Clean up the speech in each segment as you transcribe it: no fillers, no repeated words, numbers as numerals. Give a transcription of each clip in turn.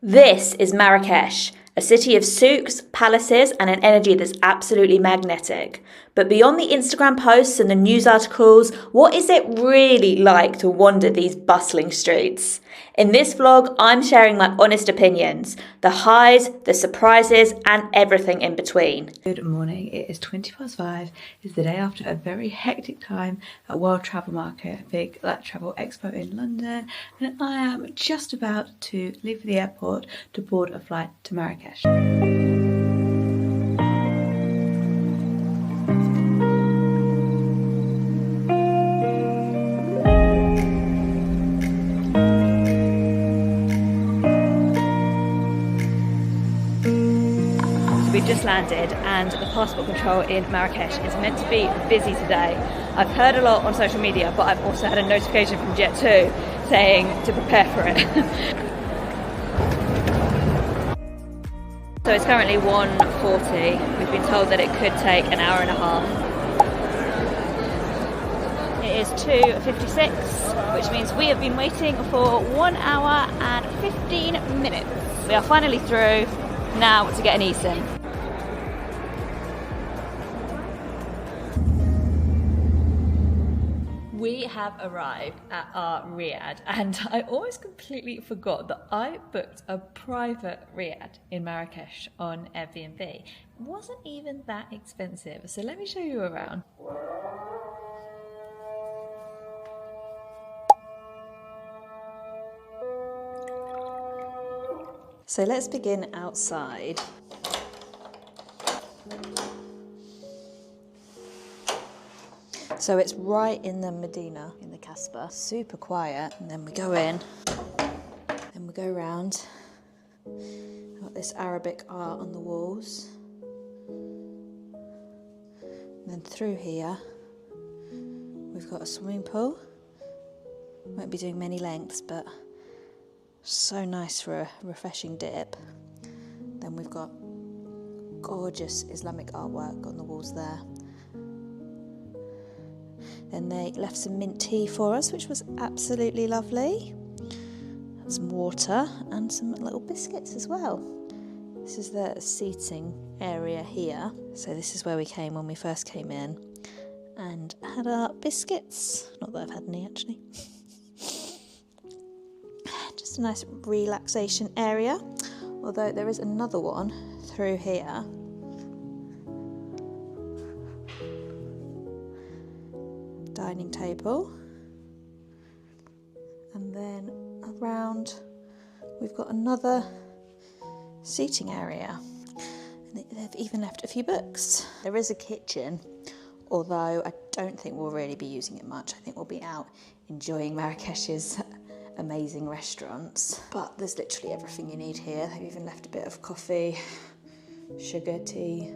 This is Marrakesh, a city of souks, palaces, and an energy that's absolutely magnetic. But beyond the Instagram posts and the news articles, what is it really like to wander these bustling streets? In this vlog, I'm sharing my honest opinions, the highs, the surprises, and everything in between. Good morning, it is 5:20. It's the day after a very hectic time at World Travel Market, a big travel expo in London, and I am just about to leave for the airport to board a flight to Marrakesh. We've just landed and the passport control in Marrakesh is meant to be busy today. I've heard a lot on social media, but I've also had a notification from Jet2 saying to prepare for it. So it's currently 1:40. We've been told that it could take an hour and a half. It is 2:56, which means we have been waiting for 1 hour and 15 minutes. We are finally through. Now to get an eSIM. We have arrived at our Riad, and I always completely forgot that I booked a private Riad in Marrakesh on Airbnb. It wasn't even that expensive, so let me show you around. So let's begin outside. So it's right in the Medina, in the Casbah, super quiet. And then we go in, and we go around. Got this Arabic art on the walls. And then through here, we've got a swimming pool. Won't be doing many lengths, but so nice for a refreshing dip. Then we've got gorgeous Islamic artwork on the walls there. Then they left some mint tea for us, which was absolutely lovely. Some water and some little biscuits as well. This is the seating area here. So this is where we came when we first came in and had our biscuits. Not that I've had any actually. Just a nice relaxation area, although there is another one through here. Dining table, and then around we've got another seating area, and they've even left a few books. There is a kitchen, although I don't think we'll really be using it much. I think we'll be out enjoying Marrakesh's amazing restaurants, but there's literally everything you need here. They've even left a bit of coffee, sugar, tea.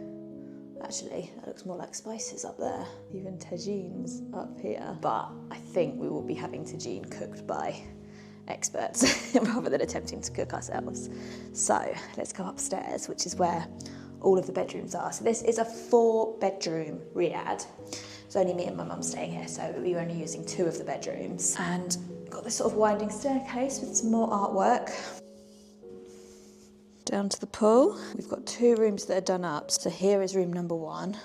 Actually, that looks more like spices up there. Even tagines up here. But I think we will be having tagine cooked by experts rather than attempting to cook ourselves. So let's go upstairs, which is where all of the bedrooms are. So this is a 4-bedroom Riad. It's only me and my mum staying here, so we were only using 2 of the bedrooms. And got this sort of winding staircase with some more artwork. Down to the pool. We've got 2 rooms that are done up. So here is room number 1.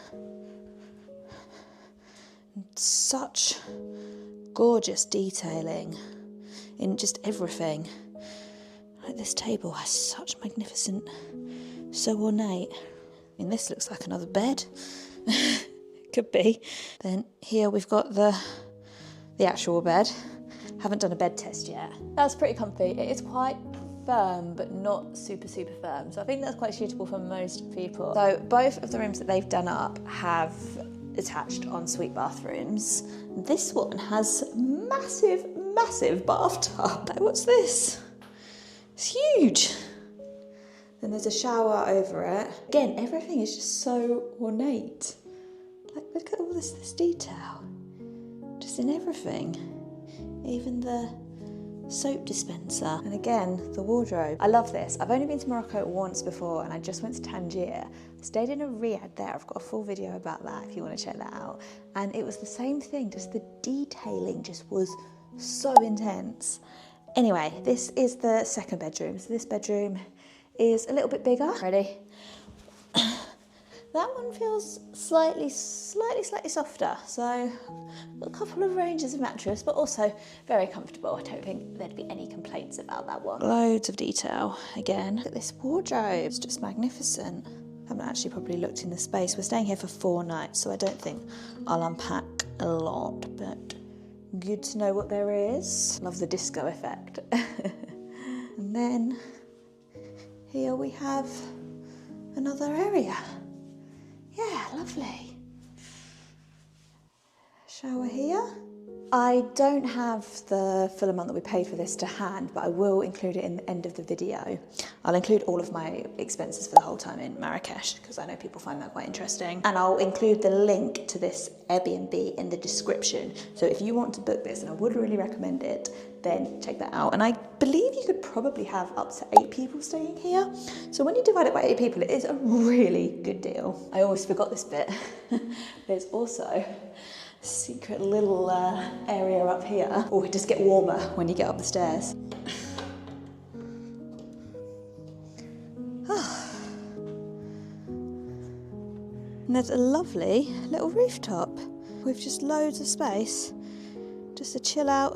Such gorgeous detailing in just everything. Like this table has such magnificent, so ornate. I mean, this looks like another bed. Could be. Then here we've got the actual bed. Haven't done a bed test yet. That's pretty comfy. It is quite firm, but not super firm. So I think that's quite suitable for most people. So both of the rooms that they've done up have attached ensuite bathrooms. This one has massive bathtub. Like, what's this? It's huge. Then there's a shower over it. Again, everything is just so ornate. Like, look at all this detail. Just in everything. Even the soap dispenser, and again the wardrobe. I love this. I've only been to Morocco once before, and I just went to Tangier. Stayed in a Riad there. I've got a full video about that if you want to check that out. And it was the same thing, just the detailing just was so intense. Anyway, this is the second bedroom. So this bedroom is a little bit bigger. Ready? That one feels slightly softer. So a couple of ranges of mattress, but also very comfortable. I don't think there'd be any complaints about that one. Loads of detail again. Look at this wardrobe, it's just magnificent. I haven't actually probably looked in the space. We're staying here for 4 nights, so I don't think I'll unpack a lot, but good to know what there is. Love the disco effect. And then here we have another area. Yeah, lovely. Shower here. I don't have the full amount that we paid for this to hand, but I will include it in the end of the video. I'll include all of my expenses for the whole time in Marrakesh, because I know people find that quite interesting. And I'll include the link to this Airbnb in the description. So if you want to book this, and I would really recommend it, then check that out. And I believe you could probably have up to 8 people staying here. So when you divide it by 8 people, it is a really good deal. I always forgot this bit. There's also secret little area up here. Oh, it does get warmer when you get up the stairs. And there's a lovely little rooftop with just loads of space just to chill out.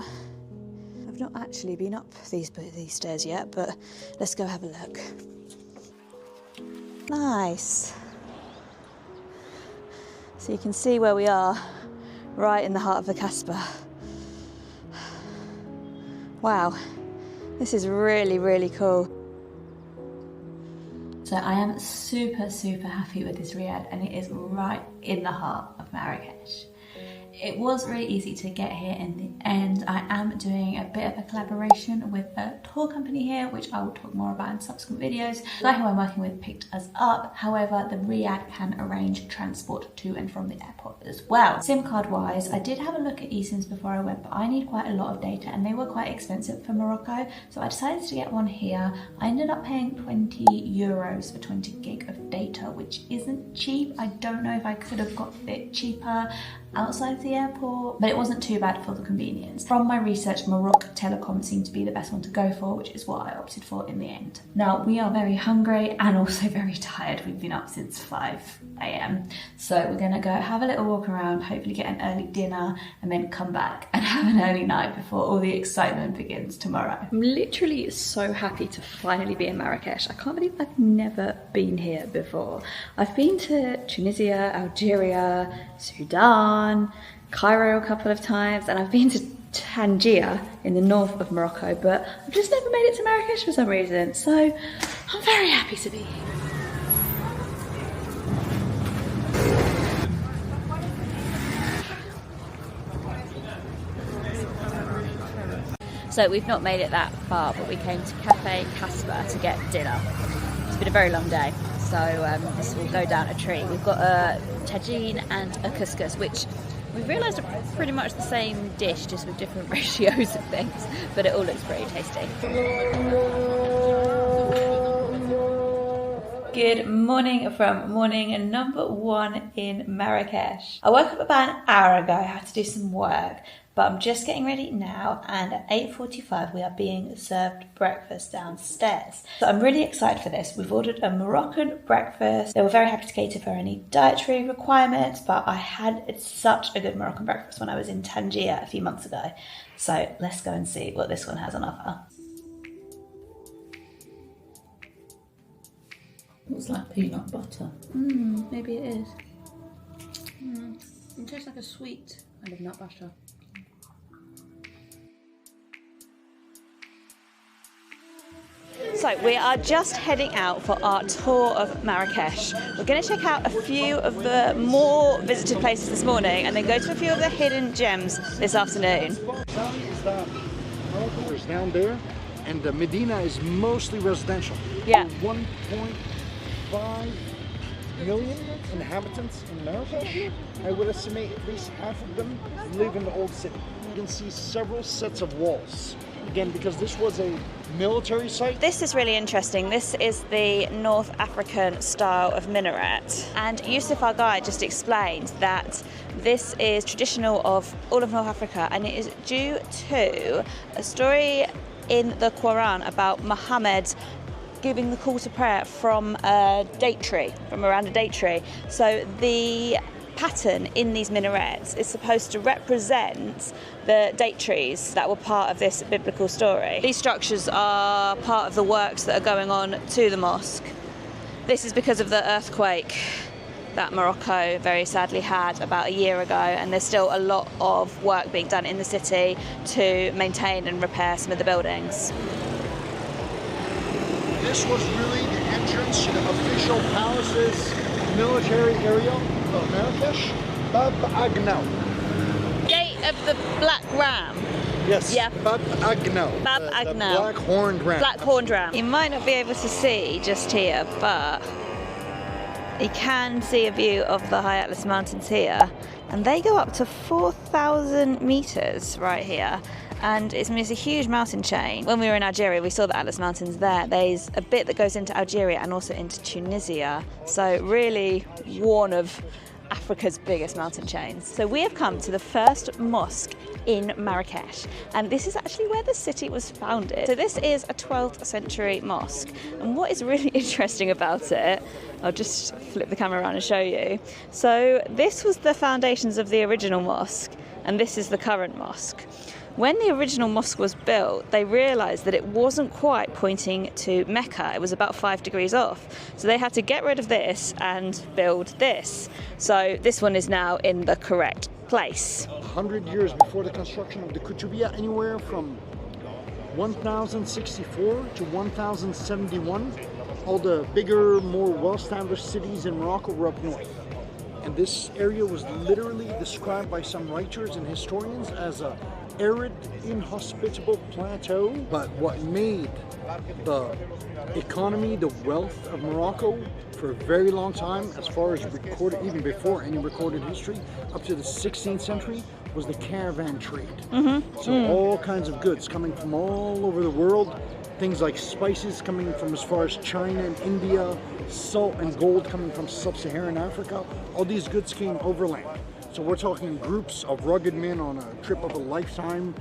I've not actually been up these stairs yet, but let's go have a look. Nice. So you can see where we are, right in the heart of the Casbah. Wow, this is really, really cool. So I am super happy with this riad, and it is right in the heart of Marrakesh. It was really easy to get here in the end. I am doing a bit of a collaboration with a tour company here, which I will talk more about in subsequent videos. The guy who I'm working with picked us up. However, the riad can arrange transport to and from the airport as well. SIM card wise, I did have a look at eSIMs before I went, but I need quite a lot of data and they were quite expensive for Morocco. So I decided to get one here. I ended up paying 20 euros for 20 gig of data, which isn't cheap. I don't know if I could have got it cheaper outside the airport, but it wasn't too bad for the convenience. From my research, Morocco Telecom seemed to be the best one to go for, which is what I opted for in the end. Now, we are very hungry and also very tired. We've been up since 5 AM. So we're gonna go have a little walk around, hopefully get an early dinner, and then come back and have an early night before all the excitement begins tomorrow. I'm literally so happy to finally be in Marrakesh. I can't believe I've never been here before. I've been to Tunisia, Algeria, Sudan, Cairo a couple of times, and I've been to Tangier in the north of Morocco, but I've just never made it to Marrakesh for some reason, so I'm very happy to be here. So we've not made it that far, but we came to Cafe Casbah to get dinner. It's been a very long day, so this will go down a treat. We've got a tagine and a couscous, which we've realised are pretty much the same dish, just with different ratios of things, but it all looks pretty tasty. Good morning from morning number 1 in Marrakesh. I woke up about an hour ago, I had to do some work, but I'm just getting ready now, and at 8:45 we are being served breakfast downstairs. So I'm really excited for this. We've ordered a Moroccan breakfast. They were very happy to cater for any dietary requirements, but I had such a good Moroccan breakfast when I was in Tangier a few months ago. So let's go and see what this one has on offer. Looks like peanut butter. Maybe it is. It tastes like a sweet kind of nut butter. So we are just heading out for our tour of Marrakesh. We're going to check out a few of the more visited places this morning and then go to a few of the hidden gems this afternoon. Morocco is down there, and the Medina is mostly residential. Yeah. 1.5 million inhabitants in Marrakesh. I would estimate at least half of them live in the old city. You can see several sets of walls. Again, because this was a military site. This is really interesting. This is the North African style of minaret. And Yusuf, our guide, just explained that this is traditional of all of North Africa, and it is due to a story in the Quran about Muhammad giving the call to prayer from a date tree, from around a date tree. So the pattern in these minarets is supposed to represent the date trees that were part of this biblical story. These structures are part of the works that are going on to the mosque. This is because of the earthquake that Morocco very sadly had about a year ago, and there's still a lot of work being done in the city to maintain and repair some of the buildings. This was really the entrance to the official palace's military area of Marrakesh, Bab Agnaw. Gate of the Black Ram. Yes, yeah. Bab Agnaw. Bab the Agnaw. Black Horned Ram. Black Horned Ram. You might not be able to see just here, but you can see a view of the High Atlas Mountains here, and they go up to 4,000 meters right here. And it's a huge mountain chain. When we were in Algeria, we saw the Atlas Mountains there. There's a bit that goes into Algeria and also into Tunisia. So really one of Africa's biggest mountain chains. So we have come to the first mosque in Marrakesh, and this is actually where the city was founded. So this is a 12th century mosque, and what is really interesting about it, I'll just flip the camera around and show you. So this was the foundations of the original mosque, and this is the current mosque. When the original mosque was built, they realised that it wasn't quite pointing to Mecca. It was about 5 degrees off. So they had to get rid of this and build this. So this one is now in the correct place. 100 years before the construction of the Kutubiyya, anywhere from 1064 to 1071, all the bigger, more well-established cities in Morocco were up north. And this area was literally described by some writers and historians as a arid, inhospitable plateau. But what made the economy, the wealth of Morocco for a very long time, as far as recorded, even before any recorded history, up to the 16th century, was the caravan trade. So all kinds of goods coming from all over the world, things like spices coming from as far as China and India, salt and gold coming from sub-Saharan Africa, all these goods came overland. So we're talking groups of rugged men on a trip of a lifetime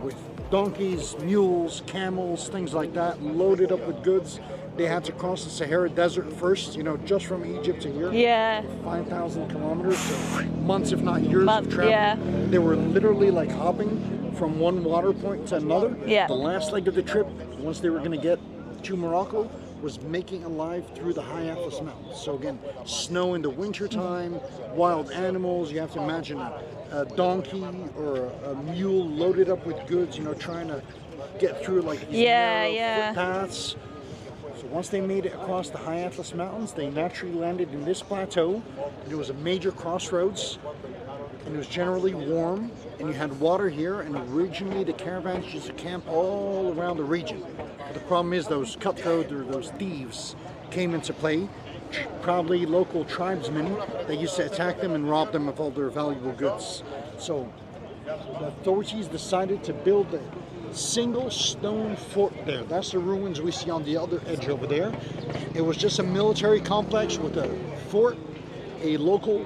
with donkeys, mules, camels, things like that, loaded up with goods. They had to cross the Sahara Desert first, you know, just from Egypt to here. Yeah. 5,000 kilometers, so months if not years of travel. Yeah. They were literally like hopping from one water point to another. Yeah. The last leg of the trip, once they were going to get to Morocco, was making a life through the High Atlas Mountains. So again, snow in the wintertime, wild animals. You have to imagine a donkey or a mule loaded up with goods, you know, trying to get through like these narrow footpaths. So once they made it across the High Atlas Mountains, they naturally landed in this plateau. It was a major crossroads, and it was generally warm, and you had water here, and originally the caravans used to camp all around the region. But the problem is those cutthroats or those thieves came into play, probably local tribesmen that used to attack them and rob them of all their valuable goods. So the authorities decided to build a single stone fort there. That's the ruins we see on the other edge over there. It was just a military complex with a fort, a local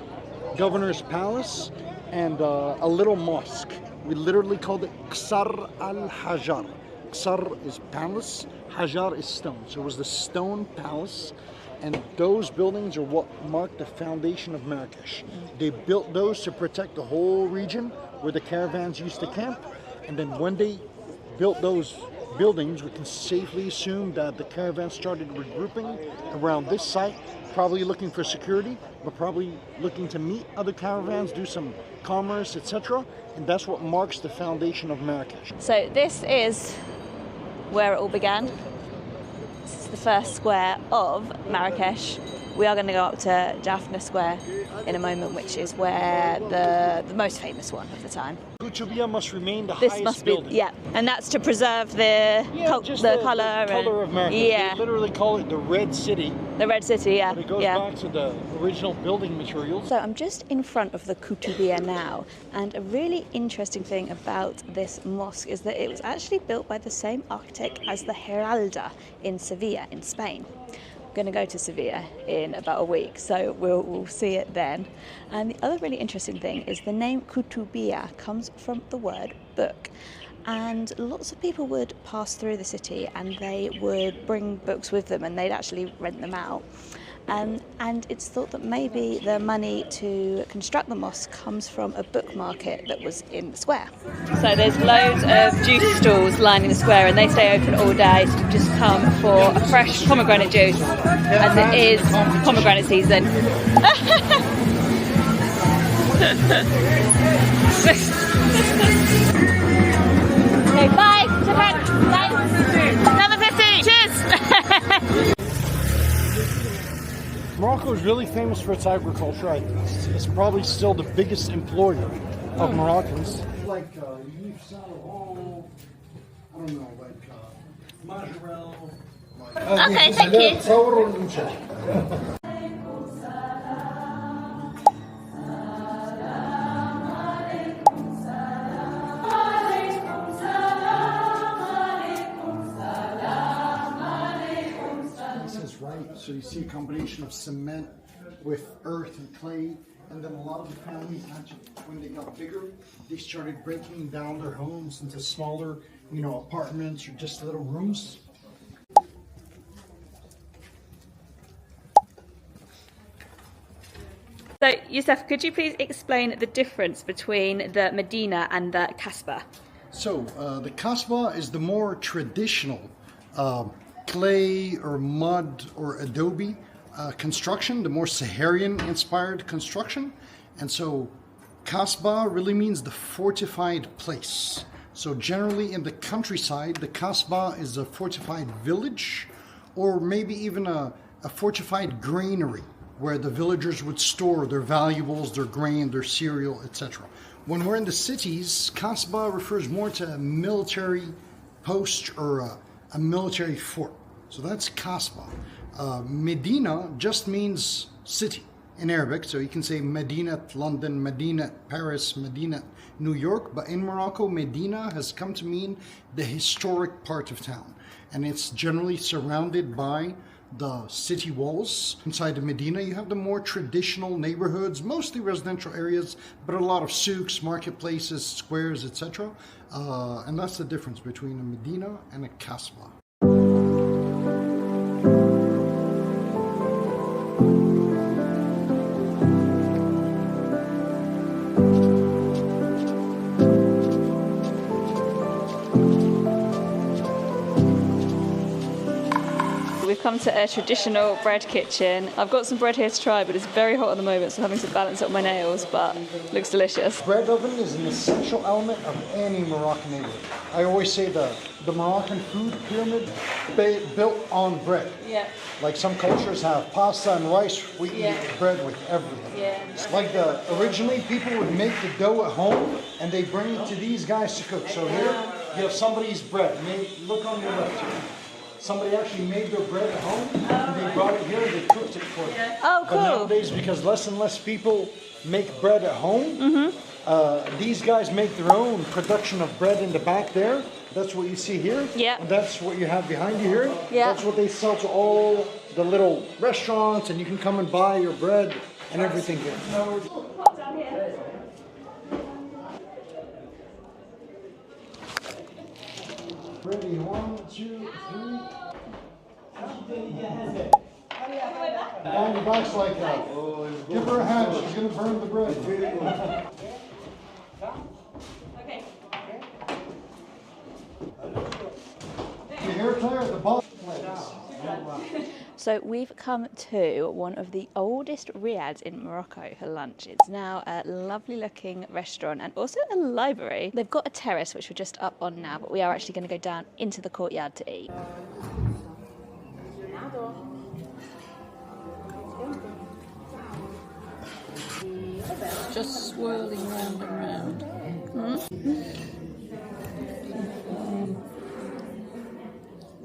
governor's palace, and a little mosque. We literally called it Qasr al-Hajar. Qasr is palace, Hajar is stone. So it was the stone palace, and those buildings are what marked the foundation of Marrakesh. They built those to protect the whole region where the caravans used to camp, and then when they built those buildings, we can safely assume that the caravans started regrouping around this site, probably looking for security, but probably looking to meet other caravans, do some commerce, etc. And that's what marks the foundation of Marrakesh. So this is where it all began. This is the first square of Marrakesh. We are going to go up to Jaffna Square in a moment, which is where the most famous one of the time. Kutubiyya must remain the This highest must be, building. yeah, and that's to preserve the color of Marrakesh. Yeah, They literally call it the Red City. the Red City, yeah, But it goes back to the original building materials. So I'm just in front of the Kutubiyya now, and a really interesting thing about this mosque is that it was actually built by the same architect as the Giralda in Sevilla in Spain. I'm going to go to Sevilla in about a week, so we'll see it then. And the other really interesting thing is the name Kutubiyya comes from the word book. and lots of people would pass through the city and they would bring books with them and they'd actually rent them out. And it's thought that maybe the money to construct the mosque comes from a book market that was in the square. So there's loads of juice stalls lining the square and they stay open all day, so you just come for a fresh pomegranate juice, as it is pomegranate season. Okay, bye! Bye! Another 50! Cheers! Morocco is really famous for its agriculture. It's probably still the biggest employer of Moroccans. Like Yves Saint Laurent, I don't know, like Majorelle. Okay, thank you. So you see a combination of cement with earth and clay, and then a lot of the families, actually, when they got bigger, they started breaking down their homes into smaller, apartments or just little rooms. So, Youssef, could you please explain the difference between the Medina and the Kasbah? So, the Kasbah is the more traditional clay or mud or adobe construction, the more Saharian inspired construction. And so Kasbah really means the fortified place. So generally in the countryside, the Kasbah is a fortified village, or maybe even a fortified granary where the villagers would store their valuables, their grain, their cereal, etc. When we're in the cities, Kasbah refers more to a military post or a military fort. So that's Kasbah. Medina just means city in Arabic. So you can say Medinat London, Medinat Paris, Medinat New York. But in Morocco, Medina has come to mean the historic part of town. And it's generally surrounded by the city walls. Inside of Medina, you have the more traditional neighborhoods, mostly residential areas, but a lot of souks, marketplaces, squares, etc. And that's the difference between a Medina and a Kasbah. We've come to a traditional bread kitchen. I've got some bread here to try, but it's very hot at the moment, so I'm having to balance up my nails, but it looks delicious. Bread oven is an essential element of any Moroccan neighborhood. I always say the Moroccan food pyramid built on bread. Yeah. Like some cultures have pasta and rice, we eat bread with everything. Yeah. Like originally people would make the dough at home and they bring it to these guys to cook. So here you have somebody's bread. Look on your left here. Somebody actually made their bread at home and they brought it here and they cooked it for them. Oh, cool. But nowadays, because less and less people make bread at home, these guys make their own production of bread in the back there. That's what you see here. Yeah. And that's what you have behind you here. Yeah. That's what they sell to all the little restaurants, and you can come and buy your bread and everything here. Ready, 1, 2, 3. Down your back's like that. Give her a hand, she's going to burn the bread. Okay. You hear Claire at the bottom? So we've come to one of the oldest riads in Morocco for lunch. It's now a lovely looking restaurant and also a library. They've got a terrace which we're just up on now, but we are actually going to go down into the courtyard to eat. Just swirling round and round.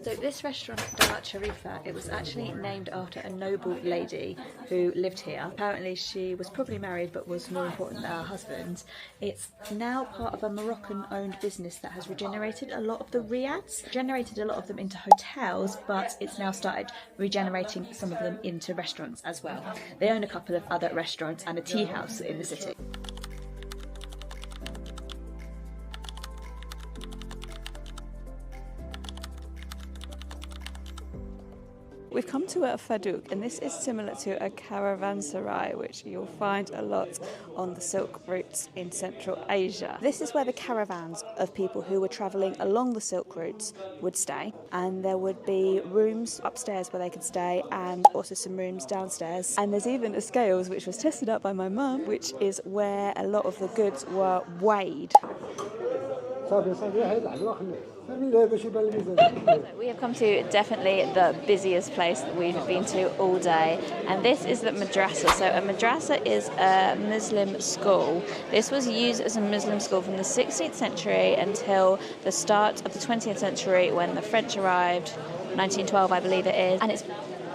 So this restaurant, Dar Sharifa, it was actually named after a noble lady who lived here. Apparently she was probably married but was more important than her husband. It's now part of a Moroccan-owned business that has regenerated a lot of the riads, generated a lot of them into hotels, but it's now started regenerating some of them into restaurants as well. They own a couple of other restaurants and a tea house in the city. we've come to a fadouk, and this is similar to a caravanserai, which you'll find a lot on the silk routes in Central Asia. This is where the caravans of people who were travelling along the silk routes would stay, and there would be rooms upstairs where they could stay and also some rooms downstairs. And there's even a scales which was tested up by my mum, which is where a lot of the goods were weighed. We have come to definitely the busiest place that we've been to all day, and this is the madrasa. So a madrasa is a Muslim school. This was used as a Muslim school from the 16th century until the start of the 20th century when the French arrived, 1912 I believe it is, and it's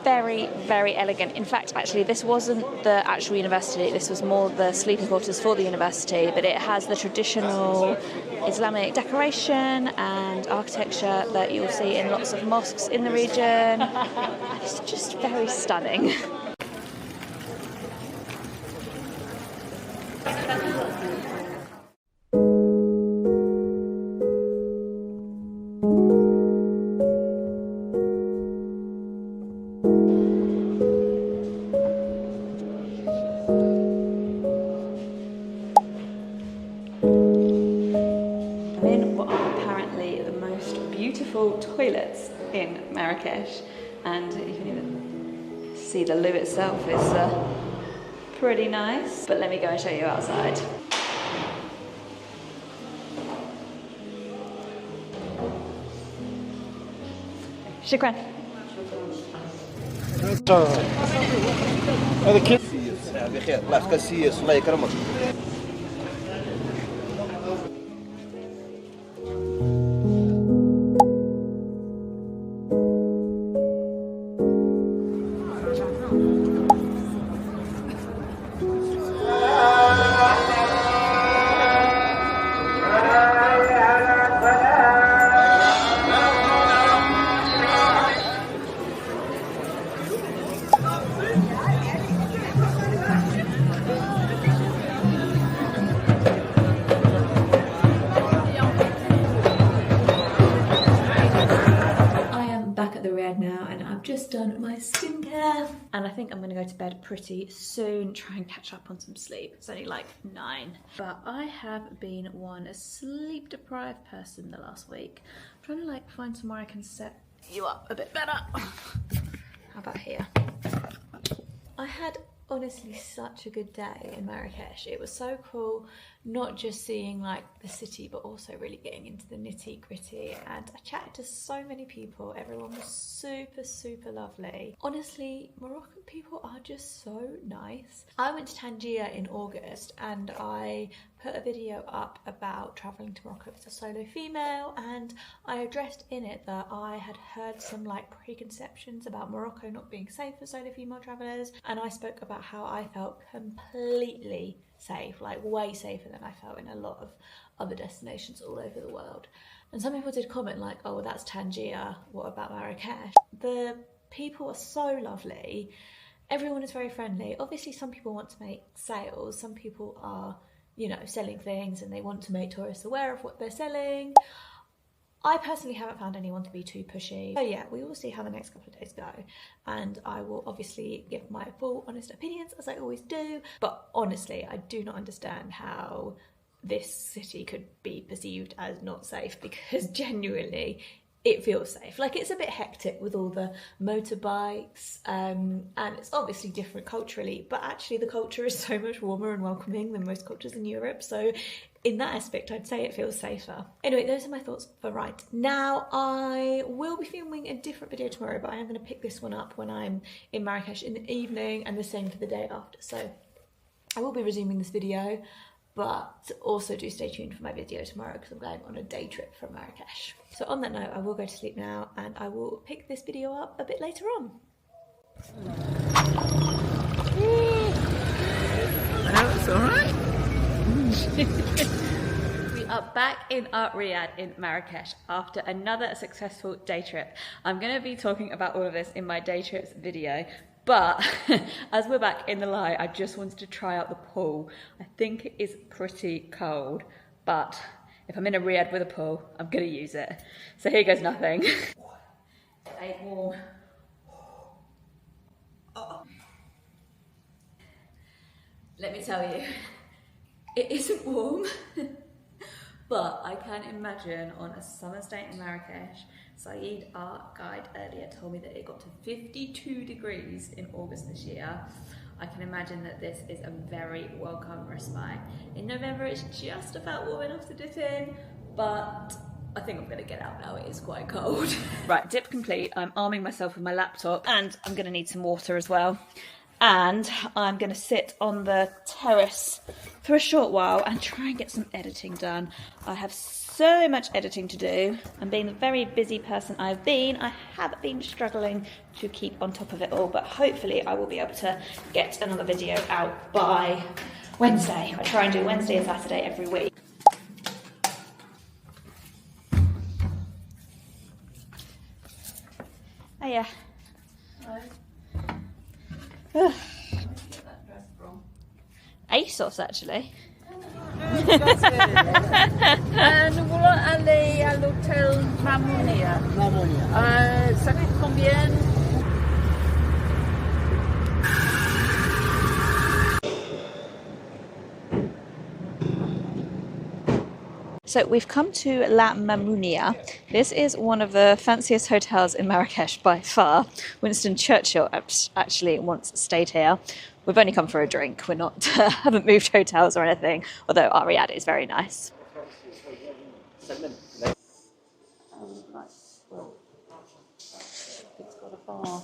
very, very elegant. In fact, actually, this wasn't the actual university, this was more the sleeping quarters for the university, but it has the traditional Islamic decoration and architecture that you'll see in lots of mosques in the region. And it's just very stunning. Toilets in Marrakesh, and you can even see the loo itself is pretty nice, but let me go and show you outside. Shukran. Just done my skincare and I think I'm gonna go to bed pretty soon, try and catch up on some sleep. It's only like 9, but I have been a sleep deprived person the last week. I'm trying to like find somewhere I can set you up a bit better. How about here? I had honestly such a good day in Marrakesh. It was so cool, not just seeing like the city, but also really getting into the nitty gritty. And I chatted to so many people. Everyone was super, super lovely. Honestly, Moroccan people are just so nice. I went to Tangier in August and I put a video up about traveling to Morocco as a solo female, and I addressed in it that I had heard some like preconceptions about Morocco not being safe for solo female travelers, and I spoke about how I felt completely safe, like way safer than I felt in a lot of other destinations all over the world. And some people did comment like, oh well, that's Tangier, what about Marrakesh? The people are so lovely, everyone is very friendly. Obviously some people want to make sales, some people are, you know, selling things and they want to make tourists aware of what they're selling. I personally haven't found anyone to be too pushy. So yeah, we will see how the next couple of days go. And I will obviously give my full honest opinions as I always do. But honestly, I do not understand how this city could be perceived as not safe, because genuinely it feels safe. Like, it's a bit hectic with all the motorbikes, and it's obviously different culturally, but actually the culture is so much warmer and welcoming than most cultures in Europe. So in that aspect, I'd say it feels safer. Anyway, those are my thoughts for right now. I will be filming a different video tomorrow, but I am going to pick this one up when I'm in Marrakesh in the evening, and the same for the day after. So I will be resuming this video, but also do stay tuned for my video tomorrow because I'm going on a day trip from Marrakesh. So on that note, I will go to sleep now and I will pick this video up a bit later on. That's all right. We are back in our Riad in Marrakesh after another successful day trip. I'm going to be talking about all of this in my day trips video, but as we're back in the lie, I just wanted to try out the pool. I think it is pretty cold, but if I'm in a Riad with a pool, I'm going to use it. So here goes nothing. Stay warm. Let me tell you, it isn't warm, but I can imagine on a summer's day in Marrakesh, Saeed, our guide earlier, told me that it got to 52 degrees in August this year. I can imagine that this is a very welcome respite. In November, it's just about warm enough to dip in, but I think I'm gonna get out now, it is quite cold. Right, dip complete. I'm arming myself with my laptop and I'm gonna need some water as well. And I'm gonna sit on the terrace for a short while and try and get some editing done. I have so much editing to do, and being the very busy person I've been, I have been struggling to keep on top of it all, but hopefully I will be able to get another video out by Wednesday. I try and do Wednesday and Saturday every week. Oh yeah. ASOS actually. Nous voulons aller à l'hôtel Mamounia. Ça coûte combien? So we've come to La Mamounia. This is one of the fanciest hotels in Marrakesh by far. Winston Churchill actually once stayed here. We've only come for a drink. We're not haven't moved hotels or anything, although our Riad is very nice. It's got a bar.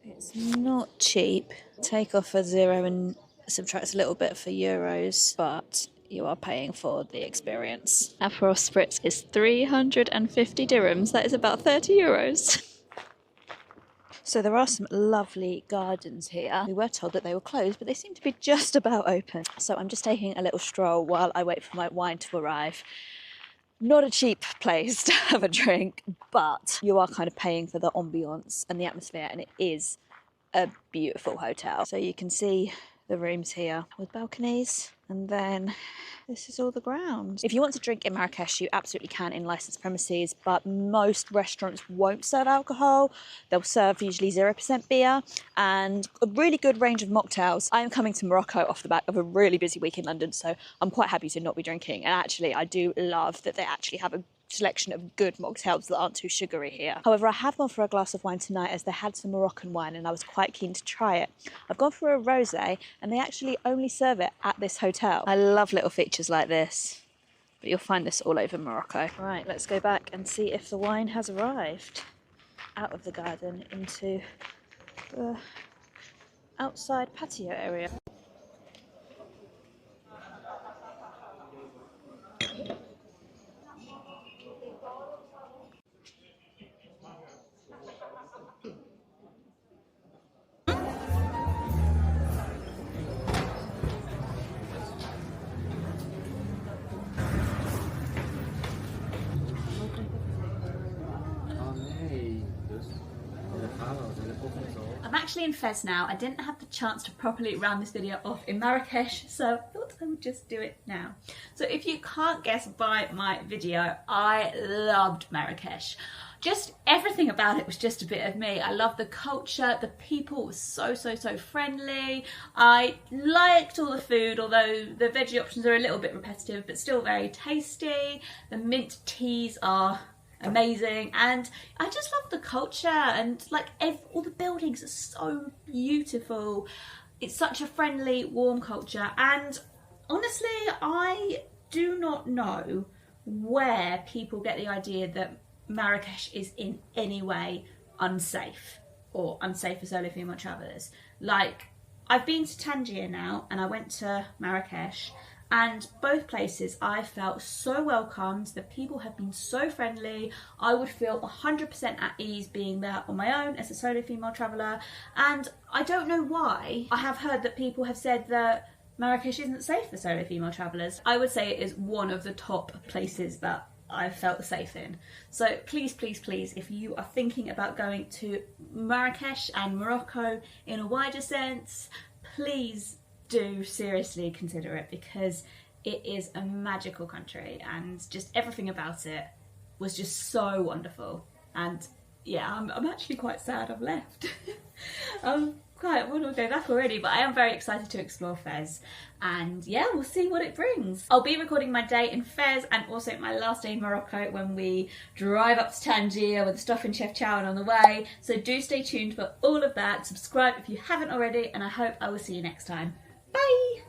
It's not cheap. Take off a zero and subtract a little bit for euros, but you are paying for the experience. Aperol Spritz is 350 dirhams. That is about 30 euros. So there are some lovely gardens here. We were told that they were closed, but they seem to be just about open. So I'm just taking a little stroll while I wait for my wine to arrive. Not a cheap place to have a drink, but you are kind of paying for the ambience and the atmosphere, and it is a beautiful hotel. So you can see the rooms here with balconies, and then this is all the grounds. If you want to drink in Marrakesh, you absolutely can in licensed premises, but most restaurants won't serve alcohol. They'll serve usually 0% beer and a really good range of mocktails. I am coming to Morocco off the back of a really busy week in London, so I'm quite happy to not be drinking. And actually, I do love that they actually have a selection of good mocktails that aren't too sugary here. However, I have gone for a glass of wine tonight as they had some Moroccan wine and I was quite keen to try it. I've gone for a rosé and they actually only serve it at this hotel. I love little features like this, but you'll find this all over Morocco. Right, let's go back and see if the wine has arrived out of the garden into the outside patio area. I'm actually in Fez now. I didn't have the chance to properly round this video off in Marrakesh, so I thought I would just do it now. So if you can't guess by my video, I loved Marrakesh. Just everything about it was just a bit of me. I loved the culture, the people were so friendly. I liked all the food, although the veggie options are a little bit repetitive, but still very tasty. The mint teas are amazing, and I just love the culture, and like all the buildings are so beautiful. It's such a friendly, warm culture, and honestly I do not know where people get the idea that Marrakesh is in any way unsafe or unsafe for solo female travellers. Like, I've been to Tangier now and I went to Marrakesh, and both places I felt so welcomed. The people have been so friendly. I would feel 100% at ease being there on my own as a solo female traveller, and I don't know why. I have heard that people have said that Marrakesh isn't safe for solo female travellers. I would say it is one of the top places that I've felt safe in. So please, please, please, if you are thinking about going to Marrakesh and Morocco in a wider sense, please do seriously consider it, because it is a magical country and just everything about it was just so wonderful. And yeah, I'm actually quite sad I've left. quite want to go back already, but I am very excited to explore Fez. And yeah, we'll see what it brings. I'll be recording my day in Fez and also my last day in Morocco when we drive up to Tangier with a stop in Chef Chowan on the way. So do stay tuned for all of that. Subscribe if you haven't already, and I hope I will see you next time. Bye!